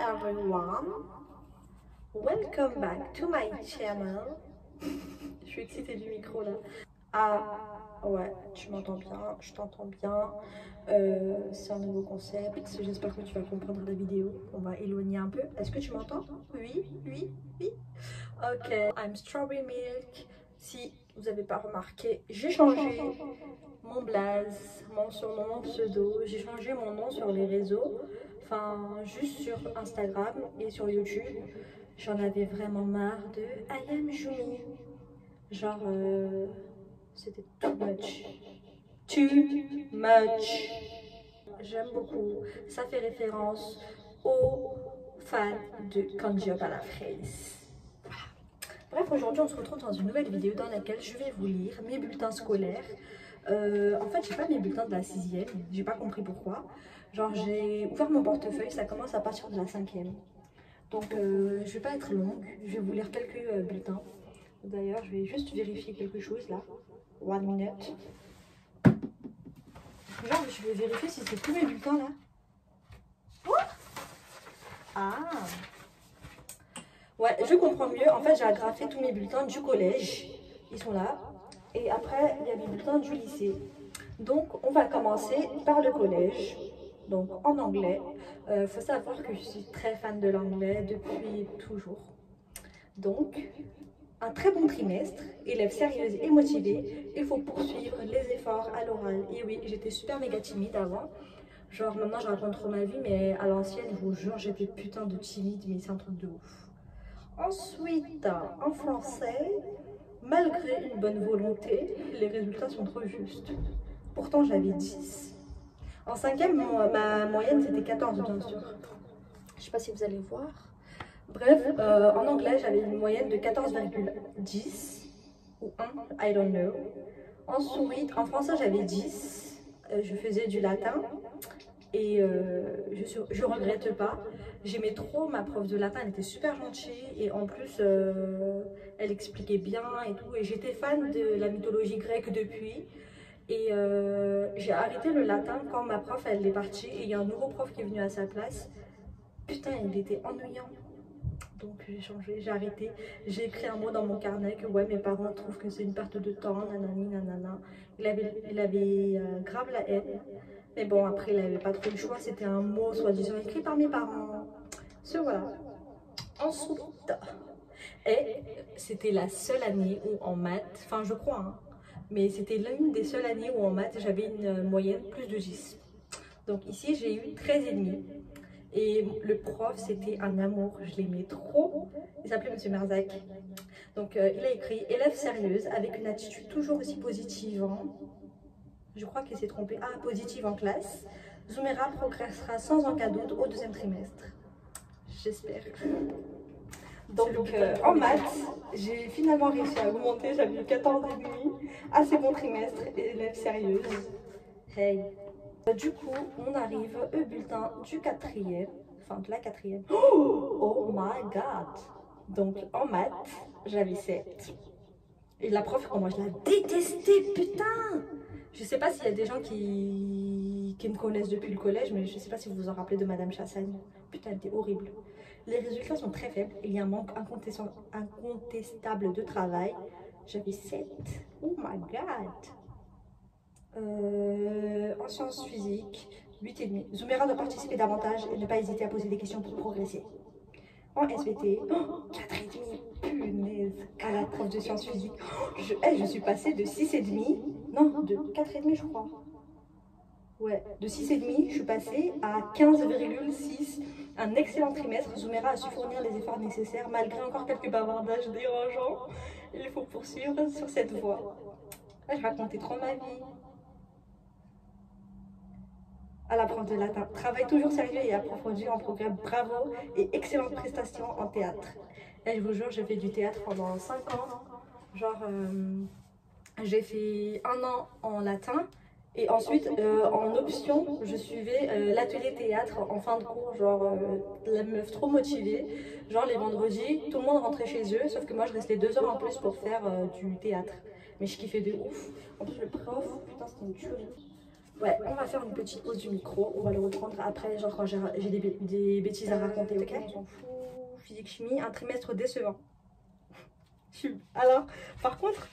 everyone, welcome back to my channel. Je suis excitée du micro là. Ah ouais, tu m'entends bien, je t'entends bien. C'est un nouveau concept, j'espère que tu vas comprendre la vidéo. On va éloigner un peu. Est-ce que tu m'entends? Oui, oui, oui. Ok, I'm Strawberry Milk. Si vous n'avez pas remarqué, j'ai changé mon blaze, mon surnom, mon pseudo. J'ai changé mon nom sur les réseaux. Enfin, juste sur Instagram et sur YouTube. J'en avais vraiment marre de I am Jumi. Genre, c'était too much. Too much. J'aime beaucoup. Ça fait référence aux fans de Kanji à la fraise. Bref, aujourd'hui on se retrouve dans une nouvelle vidéo dans laquelle je vais vous lire mes bulletins scolaires. En fait, j'ai pas mes bulletins de la 6e, j'ai pas compris pourquoi. Genre, j'ai ouvert mon portefeuille, ça commence à partir de la 5e. Donc, je vais pas être longue, je vais vous lire quelques bulletins. D'ailleurs, je vais juste vérifier quelque chose là. 1 minute. Genre, je vais vérifier si c'est tous mes bulletins là. Ah! Ouais, je comprends mieux. En fait, j'ai agrafé tous mes bulletins du collège. Ils sont là. Et après, il y a mes bulletins du lycée. Donc, on va commencer par le collège. Donc, en anglais. Faut savoir que je suis très fan de l'anglais depuis toujours. Donc, un très bon trimestre. Élève sérieuse et motivée. Il faut poursuivre les efforts à l'oral. Et oui, j'étais super méga timide avant. Genre, maintenant, je raconte trop ma vie. Mais à l'ancienne, je vous jure, j'étais putain de timide. Mais c'est un truc de ouf. Ensuite, en français, malgré une bonne volonté, les résultats sont trop justes. Pourtant, j'avais 10. En 5e, ma moyenne, c'était 14, bien sûr. Je ne sais pas si vous allez voir. Bref, en anglais, j'avais une moyenne de 14,10 ou 1, I don't know. Ensuite, en français, j'avais 10. Je faisais du latin. Et je regrette pas. J'aimais trop ma prof de latin, elle était super gentille et en plus elle expliquait bien et tout. Et j'étais fan de la mythologie grecque depuis. Et j'ai arrêté le latin quand ma prof elle est partie et il y a un nouveau prof qui est venu à sa place. Putain, il était ennuyant. Donc j'ai changé, j'ai arrêté. J'ai écrit un mot dans mon carnet que ouais, mes parents trouvent que c'est une perte de temps, nanani, nanana. Il avait grave la haine. Mais bon, après, il n'avait pas trop le choix. C'était un mot soi-disant écrit par mes parents. Ce voilà. Ensuite, et c'était la seule année où en maths, enfin je crois, hein, mais c'était l'une des seules années où en maths j'avais une moyenne plus de 10. Donc ici, j'ai eu 13,5. Et le prof, c'était un amour, je l'aimais trop. Il s'appelait Monsieur Merzak. Donc il a écrit « Élève sérieuse, avec une attitude toujours aussi positive. Hein. » Je crois qu'il s'est trompé. Ah, positive en classe. Zoumera progressera sans aucun doute au 2e trimestre. J'espère. Donc en maths, j'ai finalement réussi à augmenter. J'avais eu 14,5. Assez bon trimestre, élève sérieuse. Hey. Du coup, on arrive au bulletin du 4e, enfin de la 4e. Oh my god! Donc en maths, j'avais 7. Et la prof, comment je la détestais, putain! Je sais pas s'il y a des gens qui me connaissent depuis le collège, mais je sais pas si vous vous en rappelez de Madame Chassagne. Putain, elle était horrible. Les résultats sont très faibles, il y a un manque incontestable de travail. J'avais 7. Oh my god! En sciences physiques, 8,5. Zoumera doit participer davantage et ne pas hésiter à poser des questions pour progresser. En SVT, 4,5. Punaise, à la prof de sciences physiques. Je suis passée de 6,5. Non, de 4,5 je crois. Ouais, de 6,5, je suis passée à 15,6. Un excellent trimestre. Zoumera a su fournir les efforts nécessaires malgré encore quelques bavardages dérangeants. Il faut poursuivre sur cette voie. Je racontais trop ma vie. À la prof de latin. Travaille toujours sérieux et approfondi en programme. Bravo et excellente prestation en théâtre. Et je vous jure, j'ai fait du théâtre pendant 5 ans. Genre, j'ai fait 1 an en latin. Et ensuite, en option, je suivais l'atelier théâtre en fin de cours. Genre, la meuf trop motivée. Genre, les vendredis, tout le monde rentrait chez eux. Sauf que moi, je restais 2 heures en plus pour faire du théâtre. Mais je kiffais de ouf. En plus, le prof, putain, c'était une tuerie. Ouais, on va faire une petite pause du micro. On va le reprendre après, genre quand j'ai des bêtises à raconter, ok? On s'en fout. Physique chimie, un trimestre décevant. Alors, par contre,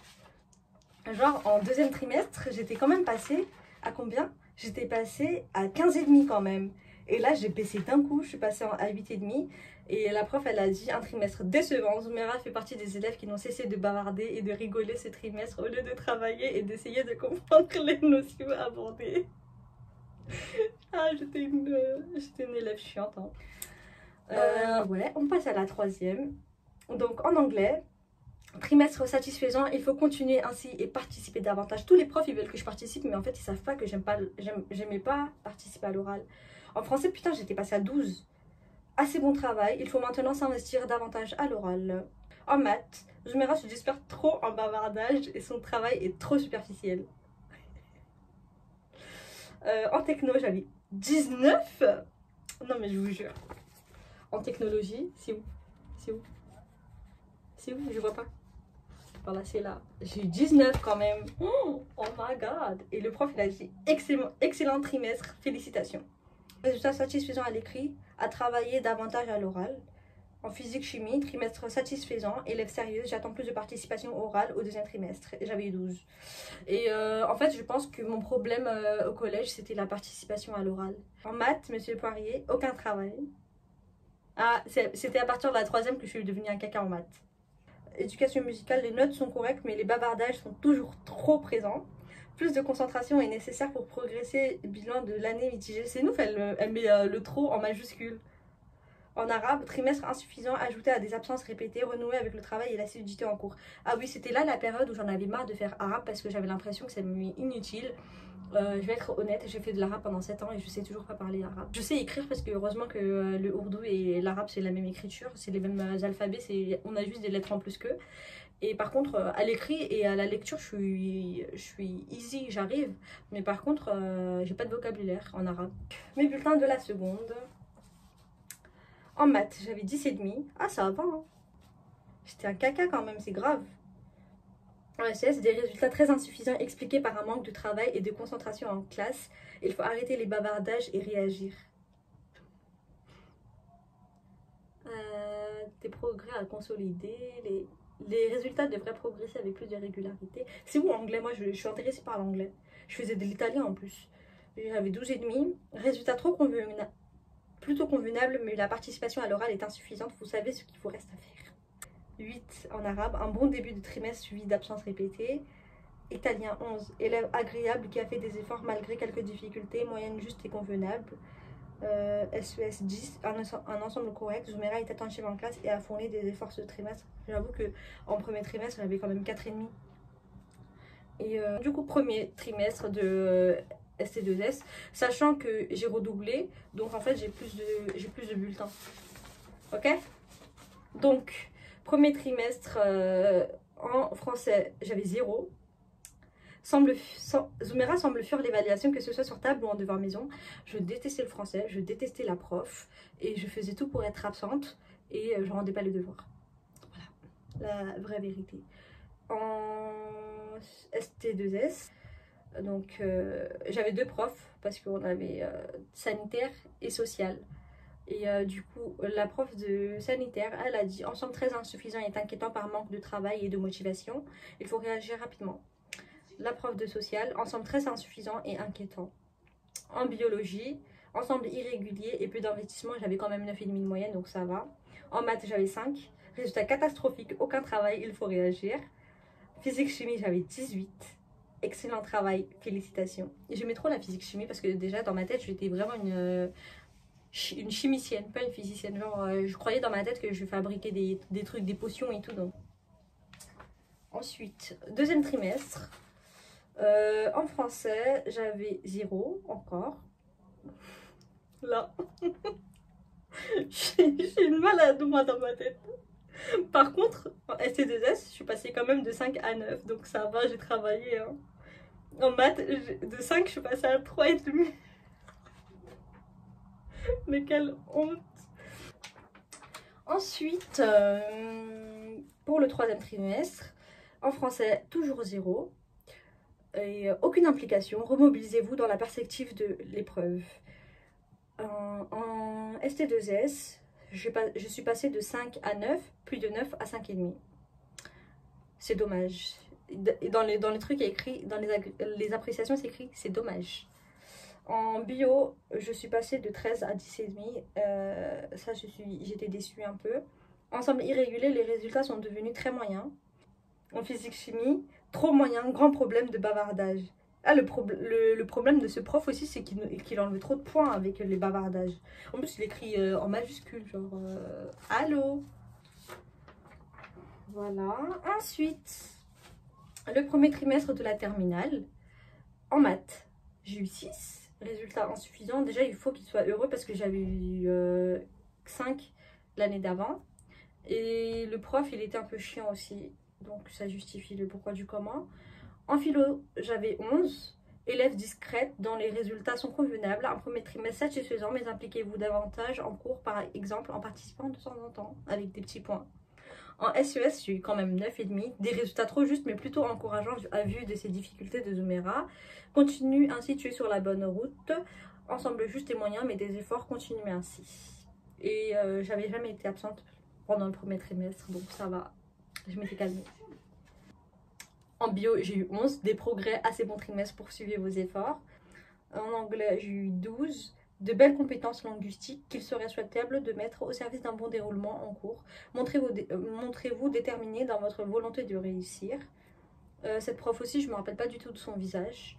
genre en deuxième trimestre, j'étais quand même passée à combien? J'étais passée à 15,5 quand même. Et là, j'ai baissé d'un coup, je suis passée à 8,5. Et la prof, elle a dit un trimestre décevant. Zouméra fait partie des élèves qui n'ont cessé de bavarder et de rigoler ce trimestre au lieu de travailler et d'essayer de comprendre les notions abordées. Ah, j'étais une élève chiante. Hein. Ouais, on passe à la troisième. Donc en anglais, trimestre satisfaisant, il faut continuer ainsi et participer davantage. Tous les profs ils veulent que je participe, mais en fait ils savent pas que j'aimais pas participer à l'oral. En français, putain, j'étais passée à 12. Assez bon travail, il faut maintenant s'investir davantage à l'oral. En maths, Zouméra se disperse trop en bavardage et son travail est trop superficiel. En techno, j'avais 19. Non mais je vous jure. En technologie, c'est où? C'est où? C'est où? Je vois pas. Voilà, c'est là. J'ai eu 19 quand même. Oh my god. Et le prof, il a dit excellent trimestre, félicitations. Résultat satisfaisant à l'écrit, à travailler davantage à l'oral. En physique chimie, trimestre satisfaisant, élève sérieuse, j'attends plus de participation orale au deuxième trimestre. J'avais eu 12. Et en fait, je pense que mon problème au collège, c'était la participation à l'oral. En maths, monsieur Poirier, aucun travail. Ah, c'était à partir de la troisième que je suis devenue un caca en maths. Éducation musicale, les notes sont correctes, mais les bavardages sont toujours trop présents. Plus de concentration est nécessaire pour progresser. Bilan de l'année mitigée. C'est nous, elle met le trop en majuscule. En arabe, trimestre insuffisant, ajouté à des absences répétées, renouer avec le travail et l'assiduité en cours. Ah oui, c'était là la période où j'en avais marre de faire arabe parce que j'avais l'impression que ça m'est inutile. Je vais être honnête, j'ai fait de l'arabe pendant 7 ans et je sais toujours pas parler arabe. Je sais écrire parce que heureusement que le ourdou et l'arabe c'est la même écriture, c'est les mêmes alphabets, on a juste des lettres en plus qu'eux. Et par contre, à l'écrit et à la lecture, je suis easy, j'arrive. Mais par contre, j'ai pas de vocabulaire en arabe. Mes bulletins de la seconde. En maths, j'avais 10,5. Ah, ça va, hein. J'étais un caca quand même, c'est grave. En SS, des résultats très insuffisants expliqués par un manque de travail et de concentration en classe. Il faut arrêter les bavardages et réagir. Des progrès à consolider. Les résultats devraient progresser avec plus de régularité. C'est où l'anglais? Moi, je suis intéressée par l'anglais. Je faisais de l'italien en plus. J'avais 12,5. Résultat plutôt convenable, mais la participation à l'oral est insuffisante. Vous savez ce qu'il vous reste à faire. 8 en arabe, un bon début de trimestre suivi d'absences répétées. Italien 11, élève agréable qui a fait des efforts malgré quelques difficultés, moyenne juste et convenable. SES 10, un ensemble correct. Zouméra est attentive en classe et a fourni des efforts ce trimestre. J'avoue que en premier trimestre, j'avais quand même 4,5. Et du coup, premier trimestre de ST2S, sachant que j'ai redoublé, donc en fait j'ai plus de bulletins. Ok? Donc, premier trimestre en français, j'avais 0. Zouméra semble fuir l'évaluation, que ce soit sur table ou en devoir maison. Je détestais le français, je détestais la prof et je faisais tout pour être absente et je rendais pas les devoirs. Voilà, la vraie vérité. En ST2S, donc j'avais 2 profs parce qu'on avait sanitaire et social. Et du coup, la prof de sanitaire, elle a dit: ensemble très insuffisant et inquiétant par manque de travail et de motivation. Il faut réagir rapidement. La prof de social, ensemble très insuffisant et inquiétant. En biologie, ensemble irrégulier et peu d'investissement, j'avais quand même 9,5 de moyenne, donc ça va. En maths, j'avais 5. Résultat catastrophique, aucun travail, il faut réagir. Physique chimie, j'avais 18. Excellent travail, félicitations. J'aimais trop la physique chimie parce que déjà dans ma tête, j'étais vraiment une chimicienne, pas une physicienne. Genre, je croyais dans ma tête que je fabriquais des trucs, des potions et tout. Donc. Ensuite, deuxième trimestre. En français, j'avais 0 encore. Là. J'ai une malade, moi, dans ma tête. Par contre, en ST2S, je suis passée quand même de 5 à 9. Donc ça va, j'ai travaillé. Hein. En maths, de 5, je suis passée à 3,5. Mais quelle honte. Ensuite, pour le troisième trimestre, en français, toujours 0. et aucune implication. Remobilisez-vous dans la perspective de l'épreuve. En ST2S, je suis passée de 5 à 9, puis de 9 à 5,5. C'est dommage. Dans les trucs écrits, dans les appréciations, c'est écrit c'est dommage. En bio, je suis passée de 13 à 10,5. Ça, j'étais déçue un peu. Ensemble irrégulier, les résultats sont devenus très moyens. En physique-chimie, trop moyen, grand problème de bavardage. Ah, le problème de ce prof aussi, c'est qu'il enlève trop de points avec les bavardages. En plus, il écrit en majuscule, genre allô. Voilà. Ensuite, le premier trimestre de la terminale, en maths, j'ai eu 6. Résultat insuffisant. Déjà, il faut qu'il soit heureux parce que j'avais eu 5 l'année d'avant. Et le prof, il était un peu chiant aussi. Donc, ça justifie le pourquoi du comment. En philo, j'avais 11. Élève discrète dont les résultats sont convenables. Un premier trimestre satisfaisant, mais impliquez-vous davantage en cours, par exemple, en participant de temps en temps, avec des petits points. En SES, j'ai eu quand même 9,5. Des résultats trop justes, mais plutôt encourageants à vue de ces difficultés de Zomera. Continue ainsi, tu es sur la bonne route. Ensemble juste et moyen, mais des efforts, continuez ainsi. Et j'avais jamais été absente pendant le premier trimestre, donc ça va. Je m'étais calmée. En bio, j'ai eu 11. Des progrès assez bon trimestre, poursuivez vos efforts. En anglais, j'ai eu 12. De belles compétences linguistiques qu'il serait souhaitable de mettre au service d'un bon déroulement en cours. Montrez-vous déterminé dans votre volonté de réussir. Cette prof aussi, je ne me rappelle pas du tout de son visage.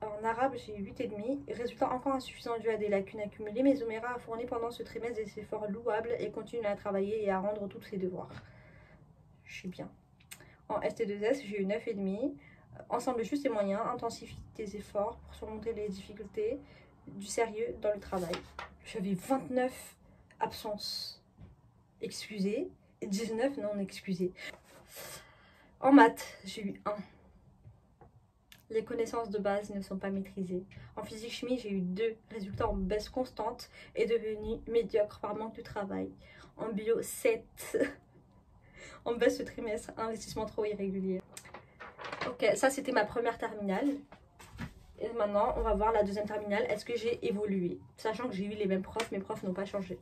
En arabe, j'ai 8,5. Résultat encore insuffisant dû à des lacunes accumulées, mais Zomera a fourni pendant ce trimestre des efforts louables et continue à travailler et à rendre tous ses devoirs. Je suis bien. En ST2S, j'ai eu 9,5. Ensemble juste et moyens, intensifie tes efforts pour surmonter les difficultés, du sérieux dans le travail. J'avais 29 absences excusées et 19 non excusées. En maths, j'ai eu 1. Les connaissances de base ne sont pas maîtrisées. En physique-chimie, j'ai eu 2. Résultats en baisse constante et devenu médiocre par manque de travail. En bio, 7. En baisse ce trimestre, investissement trop irrégulier. Ok, ça c'était ma première terminale. Et maintenant, on va voir la deuxième terminale. Est-ce que j'ai évolué? Sachant que j'ai eu les mêmes profs, mes profs n'ont pas changé.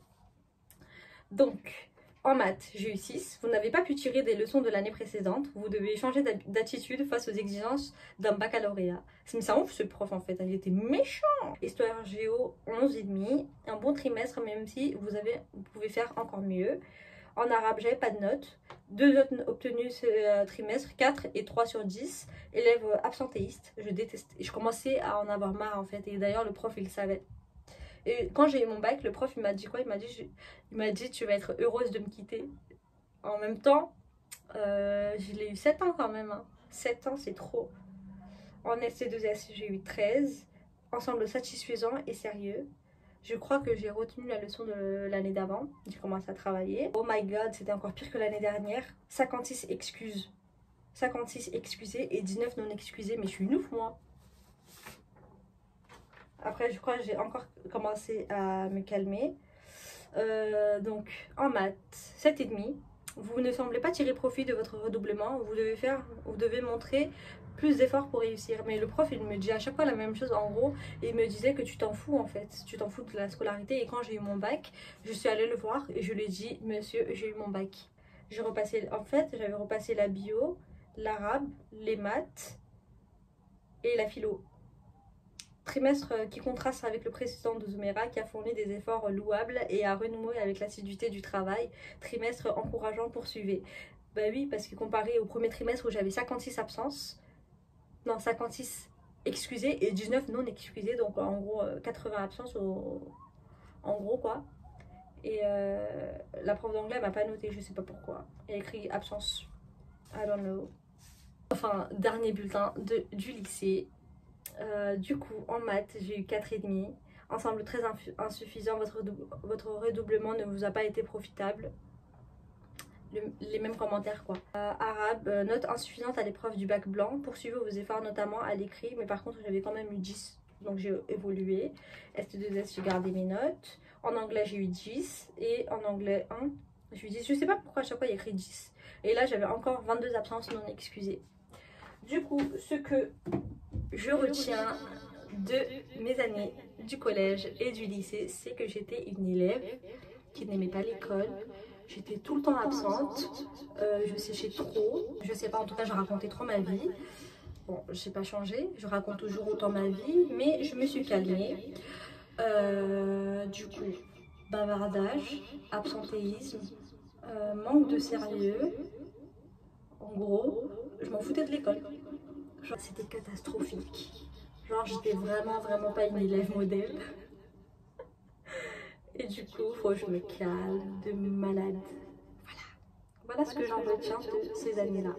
Donc, en maths, j'ai eu 6. Vous n'avez pas pu tirer des leçons de l'année précédente. Vous devez changer d'attitude face aux exigences d'un baccalauréat. C'est ça ouf ce prof en fait, il était méchant. Histoire géo, 11,5. Un bon trimestre, même si vous pouvez faire encore mieux. En arabe, j'avais pas de notes. 2 notes obtenues ce trimestre, 4 et 3 sur 10. Élève absentéiste, je déteste. Et je commençais à en avoir marre en fait. Et d'ailleurs, le prof, il le savait. Et quand j'ai eu mon bac, le prof, il m'a dit quoi? Il m'a dit, tu vas être heureuse de me quitter. En même temps, je l'ai eu 7 ans quand même. Hein. 7 ans, c'est trop. En SC2S, j'ai eu 13. Ensemble satisfaisant et sérieux. Je crois que j'ai retenu la leçon de l'année d'avant. J'ai commencé à travailler. Oh my god, c'était encore pire que l'année dernière. 56 excuses. 56 excusés et 19 non excusés. Mais je suis une ouf, moi. Après, je crois que j'ai encore commencé à me calmer. Donc, en maths, 7,5. Vous ne semblez pas tirer profit de votre redoublement. Vous devez montrer plus d'efforts pour réussir. Mais le prof, il me dit à chaque fois la même chose en gros. Et il me disait que tu t'en fous en fait. Tu t'en fous de la scolarité. Et quand j'ai eu mon bac, je suis allée le voir et je lui ai dit, monsieur, j'ai eu mon bac. En fait, j'avais repassé la bio, l'arabe, les maths et la philo. Trimestre qui contraste avec le précédent de Zomera qui a fourni des efforts louables et a renoué avec l'assiduité du travail. Trimestre encourageant, poursuivez. Bah oui, parce que comparé au premier trimestre où j'avais 56 absences, non 56 excusés et 19 non excusés, donc en gros 80 absences en gros quoi. Et la prof d'anglais m'a pas noté, je sais pas pourquoi. Elle a écrit absence, I don't know. Enfin, dernier bulletin du lycée. Du coup, en maths, j'ai eu 4,5. Ensemble très insuffisant, votre redoublement ne vous a pas été profitable. Les mêmes commentaires quoi. Arabe, note insuffisante à l'épreuve du bac blanc. Poursuivez vos efforts notamment à l'écrit, mais par contre j'avais quand même eu 10. Donc j'ai évolué. ST2S, j'ai gardé mes notes. En anglais, j'ai eu 10. Et en anglais 1, j'ai eu 10. Je sais pas pourquoi à chaque fois il y a écrit 10. Et là, j'avais encore 22 absences non excusées. Du coup, ce que je retiens de mes années du collège et du lycée, c'est que j'étais une élève qui n'aimait pas l'école. J'étais tout le temps absente, je séchais trop, je sais pas, en tout cas je racontais trop ma vie. Bon, je n'ai pas changé, je raconte toujours autant ma vie, mais je me suis calmée. Du coup, bavardage, absentéisme, manque de sérieux. En gros, je m'en foutais de l'école. C'était catastrophique. Genre, j'étais vraiment pas une élève modèle. Et du coup, faut que je me calme de malade. Voilà ce que j'en retiens de ces années-là.